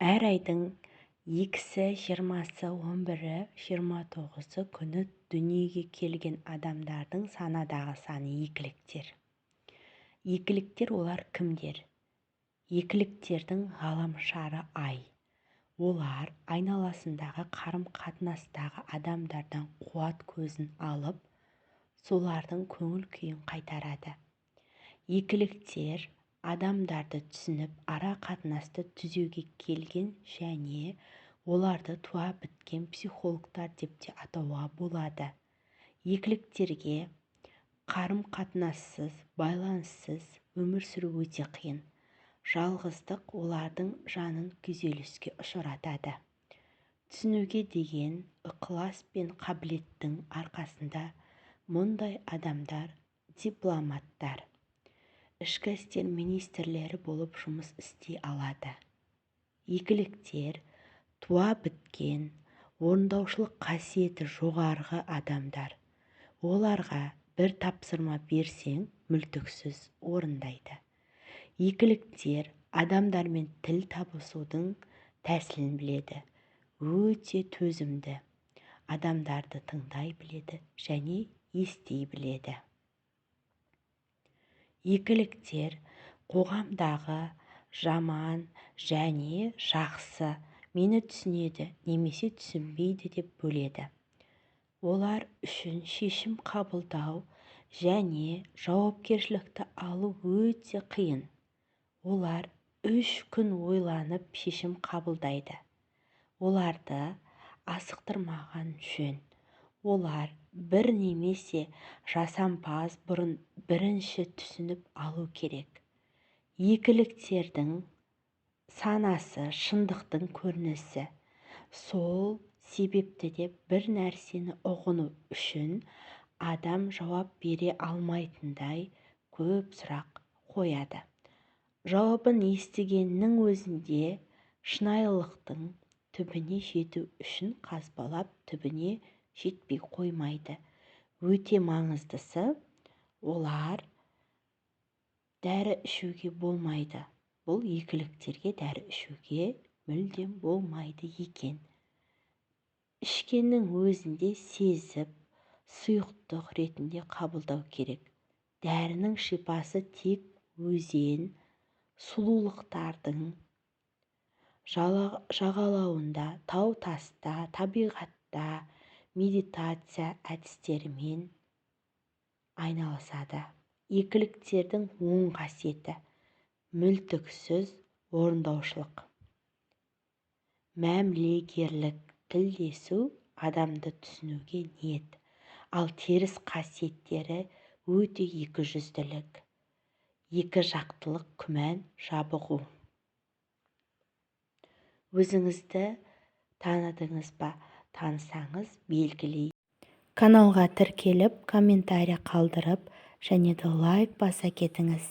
Әр айдың 2-сі, 20-сы, 11-і, 29-ы күні дүниеге келген адамдардың санадағы саны екіліктер. Екіліктер олар кімдер? Екіліктердің ғаламшары ай. Олар айналасындағы қарым-қатынастағы адамдардан қуат көзін алып, солардың көңіл-күйін қайтарады. Екіліктер адамдарды түсініп, ара қатынасты түзеуге келген және оларды туа біткен психологтар деп те атауға болады. Екіліктерге қарым-қатынассыз, байланыссыз өмір сүру өте қиын. Жалғыздық олардың жанын күйзеліске ұшыратады. Түсінуге деген ықылас пен қабілеттің арқасында мұндай адамдар дипломаттар, ішкі істер министрлері болып жұмыс істей алады. Екіліктер туа біткен, орындаушылық қасиеті жоғарғы адамдар. Оларға бір тапсырма берсең, мүлтіксіз орындайды. Екіліктер адамдармен тіл табысудың тәсілін біледі. Өте төзімді. Адамдарды тыңдай біледі және ести біледі. Екіліктер қоғамдағы жаман және жақсы, мені түсінеді немесе түсінбейді деп бөледі. Олар үшін шешім қабылдау және жауапкершілікті алу өте қиын. Олар 3 күн ойланып шешім қабылдайды. Оларды асықтырмаған жөн. Олар бір немесе жасампаз бұрын бірінші түсініп алу керек. Екіліктердің санасы шындықтың көрінісі. Сол себепті де бір нәрсені ұғыну үшін адам жауап бере алмайтындай көп сұрақ қояды. Жауабын естігеннің өзінде шынайылықтың түбіне жету үшін қазбалап түбіне жетпей қоймайды. Өте маңыздысы, олар дәрі ішуге болмайды. Бұл екіліктерге дәрі ішуге мүлдем болмайды екен. Ішкеннің өзінде сезіп, сұйықтық ретінде қабылдау керек. Дәрінің шипасы тек өзен, сұлулықтардың жағалауында, тау-таста, табиғатта, медитация әдістерімен айналысады. Екіліктердің оң қасиеті – мүлтіксіз орындаушылық, мәмілегерлік, тілдесу, адамды түсінуге ниет. Ал теріс қасиеттері өте екіжүзділік, екі жақтылық, күмән, жабығу. Өзіңізді таныдыңыз ба? Танысаңыз белгілей. Каналға тіркеліп, комментарий қалдырып, және де лайк баса кетіңіз.